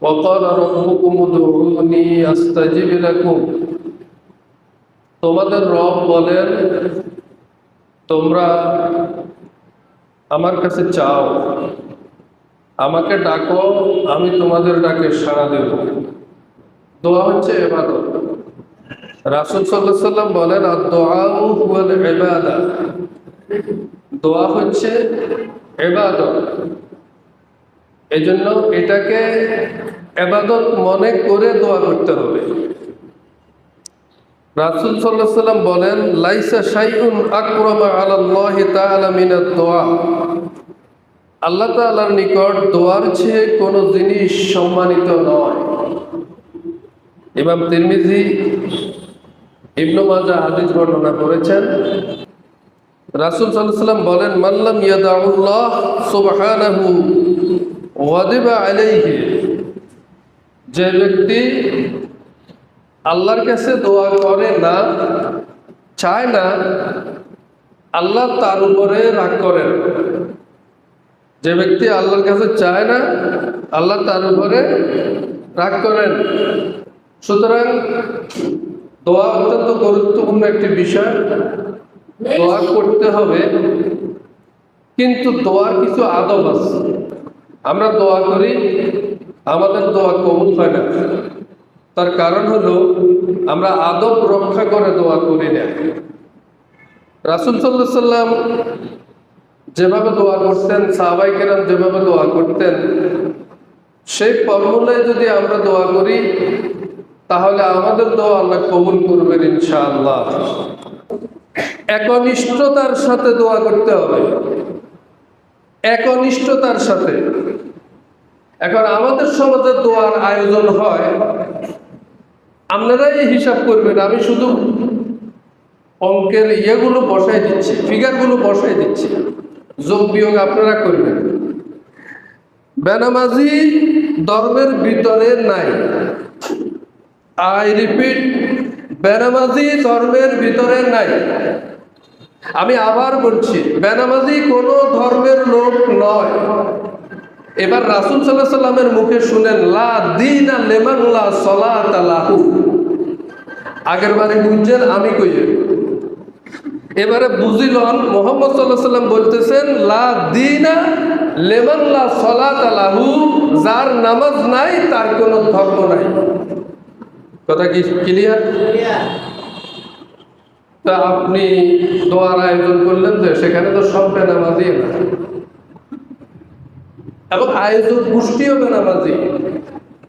وقال ربكم ادعوني أستجب لكم তোমাদের রব বলেন তোমরা আমার কাছে চাও, আমাকে ডাকো, আমি তোমাদের ডাকে সাড়া দেব। দোয়া হচ্ছে ইবাদত। রাসূল সাল্লাল্লাহু আলাইহি সাল্লাম বলেন আদ-দুআউ হুয়াল ইবাদা, দোয়া হচ্ছে ইবাদত। এজন্য এটাকে ইবাদত মনে করে দোয়া করতে হবে। রাসূল সাল্লাল্লাহু আলাইহি সাল্লাম বলেন লাইসা শাইউন আকরামা আলাল্লাহি তাআলা মিনাদ দুআ, আল্লাহ তাআলার নিকট দোয়ার চেয়ে কোনো জিনিস সম্মানিত নয়। ইমাম তিরমিজি ইবনে মাজাহ হাদিস বর্ণনা করেছেন, রাসূল সাল্লাল্লাহু আলাইহি সাল্লাম বলেন মাল্লাম ইয়াদাউল্লাহ সুবহানাহু ওয়াজিবা আলাইহি, যে ব্যক্তি আল্লাহর কাছে দোয়া করে না, চায় না, আল্লাহ তার উপরে রাগ করেন। যে ব্যক্তি আল্লাহর কাছে চায় না, আল্লাহ তার উপরে রাগ করেন। সুতরাং দোয়া অত্যন্ত গুরুত্বপূর্ণ একটি বিষয়। দোয়া করতে হবে, কিন্তু দোয়ার কিছু আদব আছে। আমরা দোয়া করি, আমাদের দোয়া কবুল হয় না। তার কারণ হলো আমরা আদব রক্ষা করে দোয়া করি না। রাসূল সাল্লাল্লাহু আলাইহি সাল্লাম যেভাবে দোয়া করতেন, সাহাবায়ে কেরাম যেভাবে দোয়া করতেন, সেই ফর্মুলায় যদি আমরা দোয়া করি তাহলে আমাদের দোয়া আল্লাহ কবুল করবেন ইনশাআল্লাহ। একনিষ্ঠতার সাথে দোয়া করতে হবে, একনিষ্ঠতার সাথে। এখন আমাদের সমাজে দোয়ার আয়োজন হয়, আপনারাই হিসাব করবেন, আমি শুধু অঙ্কের ইয়েগুলো বসাই দিচ্ছি, ফিগারগুলো বসাই দিচ্ছি, যোগ বিয়োগ আপনারা করবেন। বেনামাজি ধর্মের ভিতরে নাই। আই রিপিট, বেনামাজি ধর্মের ভিতরে নাই। আমি আবার বলছি, বেনামাজি কোনো ধর্মের লোক নয়। এবার রাসূল সাল্লাল্লাহু আলাইহি সাল্লামের মুখে শুনেন লা দীনা লিমান লা সালাতা লাহু। আগের বারে বুঝছেন, আমি কইয়ে এবারে বুঝিলন। মুহাম্মদ সাল্লাল্লাহু আলাইহি সাল্লাম বলতেছেন লা দীনা লিমান লা সালাতা লাহু, যার নামাজ নাই তার কোনো ধর্ম নাই। কথা কি ক্লিয়ার? তা আপনি দোয়ার আয়োজন করলেন যে সেখানে তো সব বেনামাজি না, এবং আয়োজন গোষ্ঠীও বেনামাজি।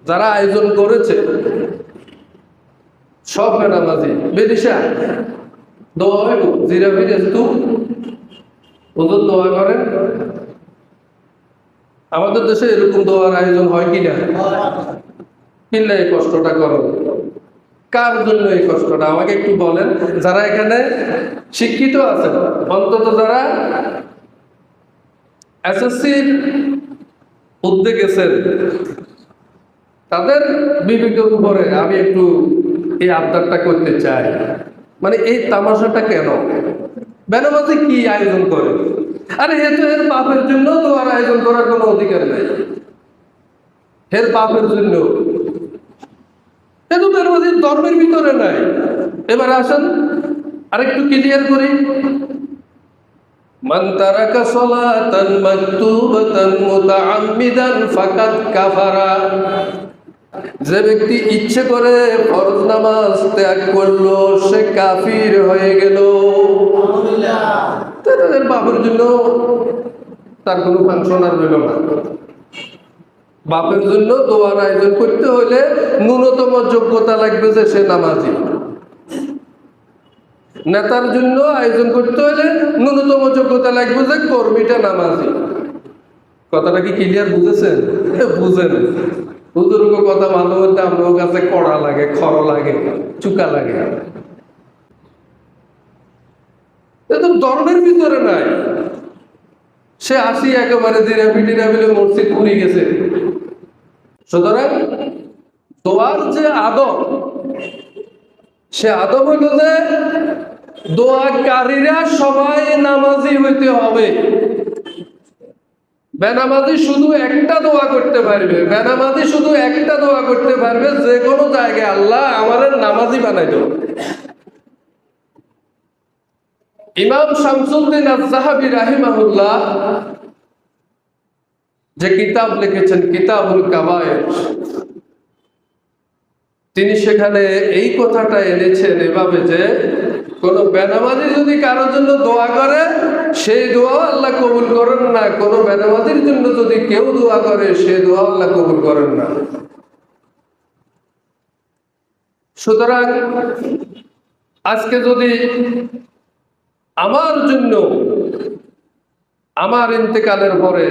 যারা আয়োজন করেছে সব বেনামাজি। বেদিশা দোয়া হইব, জিরা ফিরেছ তু ওদের দোয়া করেন। আমাদের দেশে এরকম দোয়ার আয়োজন হয় কিনা? কিনলে এই কষ্টটা করো, কার জন্য এই কষ্টটা আমাকে একটু বলেন। যারা এখানে শিক্ষিত আছেন, অন্তত যারা এসএসসির উদ্যোগ গেছেন, তাদের বিবেকের উপরে আমি একটু এই আবদারটা করতে চাই। মানে এই তামাশাটা কেন? বেনামাজি কি আয়োজন করে? আরে হে তো এর পাপের জন্য দোয়ার আয়োজন করার কোনো অধিকার নাই। এর পাপের জন্য এত বেনামাজির ধর্মের ভিতরে নাই। এবার আসেন আরেকটু ক্লিয়ার করি। মান তারাকা সালাতান মাকতুবাতান মুতাআম্মিদান ফাকাদ কাফারা, যে ব্যক্তি ইচ্ছে করে ফরজ নামাজ ত্যাগ করলো সে কাফির হয়ে গেল। তাদের বাপের জন্য তার কোনো ফাংশন আর রইল না। বাপের জন্য দোয়ার আয়োজন করতে হইলে ন্যূনতম যোগ্যতা লাগবে যে সে নামাজি। নেতার জন্য আয়োজন করতে হলে ন্যূনতম যোগ্যতা লাগবে যে কর্মীটা নামাজি। কথাটা কি ক্লিয়ার বুঝেছেন? বুঝেন। হুজুরকে কথা ভালো হতে আমার কাছে কড়া লাগে, খর লাগে, চুকা লাগে। তো ধর্মের ভিতরে নাই। সে আসি একেবারে দিনে পিটিরা মিলে মসজিদ পুড়ে গেছে। সুতরাং দোয়ার যে আদব, সে আদব হইল যে দোয়াকারীরা সবাই নামাজি হইতে হবে। বেনামাজি শুধু একটা দোয়া করতে পারবে, বেনামাজি শুধু একটা দোয়া করতে পারবে, যে কোনো জায়গায় আল্লাহ আমাদের নামাজি বানাই দাও। ইমাম শামসুদ্দিন আয-যাহাবী রাহিমাহুল্লাহ যে কিতাব লিখেছেন কিতাবুল কাবায়ের, তিনি সেখানে এই কথাটা এনেছেন এভাবে যে কোন বেনামাজি যদি কারোর জন্য দোয়া করে সেই দোয়া আল্লাহ কবুল করেন না, কোন বেনামাজির জন্য যদি কেউ দোয়া করে সেই দোয়া আল্লাহ কবুল করেন না। সুতরাং আজকে যদি আমার জন্য আমার ইন্তেকালের পরে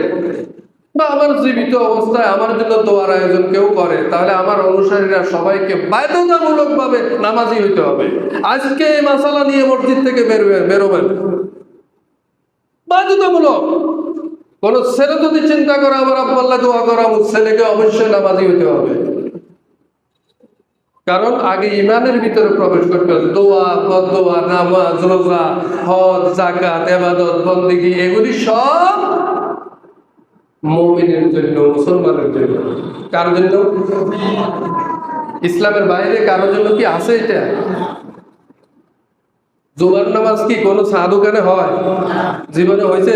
বা আমার জীবিত অবস্থায় আমার জন্য দোয়ার আয়োজন কেউ করে, তাহলে আমার অনুসারীরা সবাইকে বাধ্যতামূলক ভাবে নামাজি হইতে হবে। আজকে এই মাসালা নিয়ে মসজিদ থেকে বেরোবেন বাধ্যতামূলক। কোন ছেলে যদি চিন্তা করে আমার আব্বাল্লাহ দোয়া করা, ছেলেকে অবশ্যই নামাজি হইতে হবে। কারণ আগে ইমানের ভিতরে প্রবেশ করতে হবে। দোয়া, বদদোয়া, নামাজ, রোজা, হজ, যাকাত, ইবাদত, বন্দেগী এগুলি সব মুমিনের জন্য, মুসলমানের জন্য। কার জন্য? ইসলামের বাইরে কারোর জন্য কি আছে এটা? জুমার নামাজ কি কোনো চা দোকানে হয়? জীবনে হয়েছে?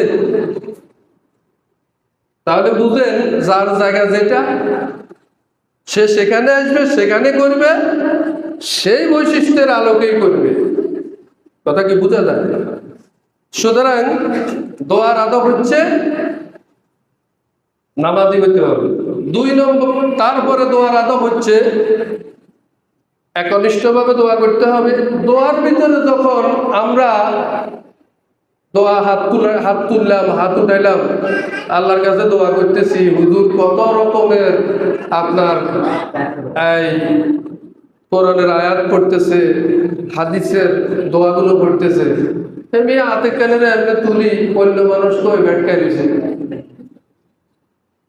তাহলে বুঝেন, যার জায়গা যেটা সে সেখানে আসবে, সেখানে করবে, সেই বৈশিষ্ট্যের আলোকেই করবে। কথা কি বোঝা যায়? সুতরাং দোয়ার আদব হচ্ছে নামাজি হতে হবে। 2 নম্বর, তারপরে দোয়ার আদব হচ্ছে একনিষ্ঠভাবে দোয়া করতে হবে। দোয়ার ভিতরে যখন আমরা দোয়া হাত তুললাম, হাত উঠাইলাম, আল্লাহর কাছে দোয়া করতেছি, হুজুর কত রকমের আপনার এই কোরআনের আয়াত পড়তেছে, হাদিসের দোয়াগুলো পড়তেছে, আমি হাতে কানে এমনি তুলি, অন্য মানুষ কই ভেটকাই দিছে,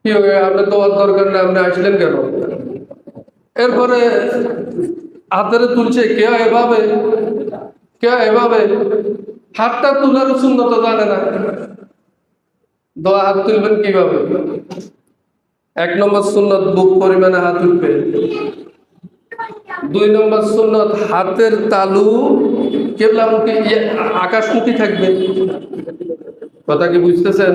কি হবে আপনার দোয়ার দরকার না, আপনি আসলেন কেন? এরপরে হাতের তুলছে কেউ এভাবে, কেউ এভাবে, হাতটা তুলার সুন্নত জানে না, দোয়া হাত তুলবেন কিভাবে? 1 নম্বর সুন্নত বুক পরিমাণে হাত উঠবে। 2 নম্বর সুন্নত হাতের তালু কেবলামুখী আকাশমুখী থাকবে। কথা কি বুঝতেছেন?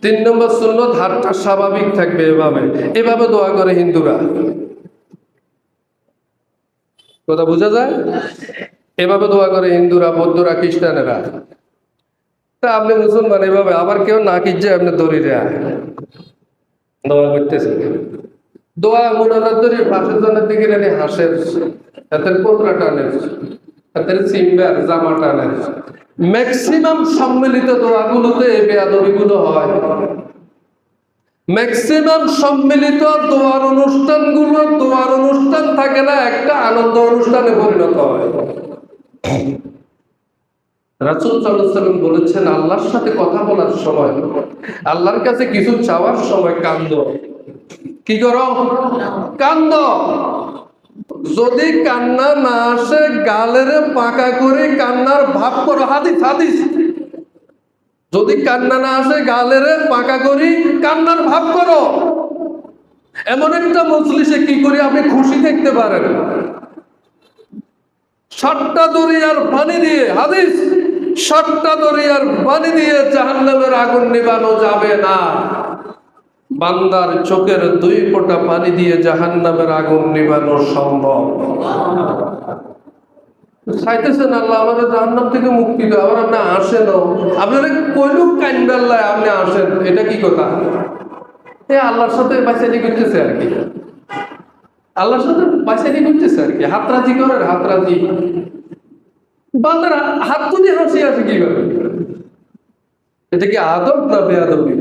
3 নম্বর সুন্নত হাতটা স্বাভাবিক থাকবে, এভাবে এভাবে দোয়া করে হিন্দুরা। কথা বোঝা যায়? এভাবে দোয়া করে হিন্দুরা, বৌদ্ধরা, খ্রিস্টানেরা। তা আপনি মুসলমান এভাবে, আবার কেউ না কিচ্ছে আপনি দড়িরে দোয়া করতেছে। দোয়া মোনাজাত ধরে পাশের জনের দিকে রেখে হাসের, হাতের কোতরা টানের, হাতের সিম্বার জামা টানের। ম্যাক্সিমাম সম্মিলিত দোয়াগুলোতে এই বেয়াদবিগুলো হয়। ম্যাক্সিমাম সম্মিলিত দোয়ার অনুষ্ঠানগুলো দোয়ার অনুষ্ঠান থাকে না, একটা আনন্দ অনুষ্ঠানে পরিণত হয়। রাসূল সাল্লাল্লাহু আলাইহি ওয়াসাল্লাম বলেছেন, আল্লাহর সাথে কথা বলার সময়, আল্লাহর কাছে কিছু চাওয়ার সময় কান্দো। কি করো? কান্দো। যদি কান্না না আসে গালের পাকা করে কান্নার ভাব করো। হাদিস হাদিস, যদি কান্না না আসে গালের পাকা করি কান্নার ভাব করো। এমন একটা মজলিসে কি করে আপনি খুশি থাকতে পারেন? 7টা দরিয়ার পানি দিয়ে, হাদিস, 7টা দরিয়ার পানি দিয়ে জাহান্নামের আগুন নিভানো যাবে না। বান্দার চোখের 2 ফোঁটা পানি দিয়ে জাহান্নামের আগুন নিভানো সম্ভব। চাইতেছেন আল্লাহ আমাদের জাহান্নাম থেকে মুক্তি দাও, আবার আপনি আসেন, আপনারা কইলুক কাইন্দাল্লাহ আপনি আসেন, এটা কি কথা? আল্লাহর সাথে বাইসাইডি করতেছে আর কি, আল্লাহর সাথে বাইসাইডি করতেছে আর কি, হাতরাজি করেন, হাতরাজি। বান্দার হাত তুলে হাসি আছে কিভাবে? এটা কি আদব না বেয়াদবি?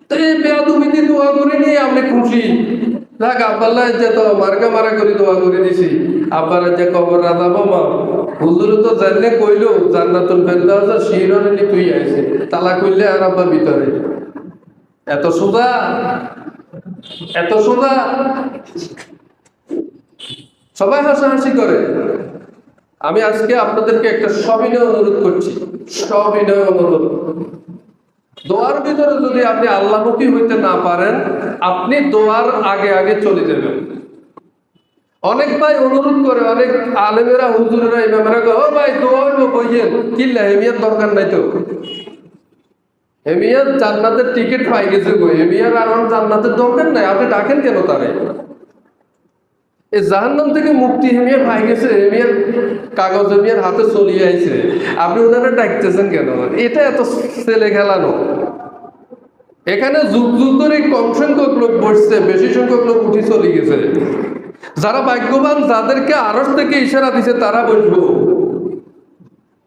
তো এই বেয়াদবিতে দোয়া করে নিয়ে আপনি খুশি। দেখ আব্বাল্লাহ যে তো মার্কা মারা করে দোয়া করে দিছি, আব্বার যে কবর রাজা বাবা হুজুর তো জানলে কইলো জান্নাতুল ফেরদাউস শিরনে নি তুই আইছে, তালা কইলে আর আব্বা ভিতরে। এত সোজা, এত সোজা। সবাই হাসাহাসি করে। আমি আজকে আপনাদেরকে একটা সবিনয় অনুরোধ করছি, সবিনয় অনুরোধ, দোয়ার ভিতরে যদি আপনি আল্লাহমুখী হইতে না পারেন, আপনি দোয়ার আগে আগে চলে যাবেন। অনেক ভাই অনুরোধ করে, অনেক আলেমেরা, হুজুরেরা, ইমামেরা কয়, ও ভাই দোয়া হইব বইয়েন, কিল্লা হেমিয়ার দরকার নাই তো। হেমিয়ার জান্নাতের টিকিট পাই গেছে গো, হেমিয়ার আর জান্নাতের দরকার নাই, আপনি ডাকেন কেন তারে? এই জাহান্নাম থেকে মুক্তি হেমিয়া পাই গেছে, হেমিয়ার কাগজ হেমিয়ার হাতে চলিয়ে আইছে, আপনি ওনারা ডাকতেছেন কেন? এটা এত ছেলে খেলানো। এখানে যুগ যুগ ধরে কম সংখ্যক লোক বসছে, বেশি সংখ্যক লোক উঠি চলে গেছে। যারা ভাগ্যবান, যাদেরকে আরশ থেকে ইশারা দিছে, তারা বসবো,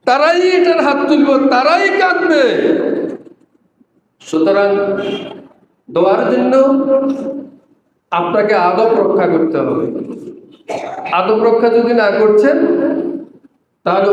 তারাই এটার হাত তুলবো, তারাই কাঁদবে। সুতরাং দোয়ার জন্য আপনাকে আদব রক্ষা করতে হবে। আদব রক্ষা যদি না করছেন, তাহলে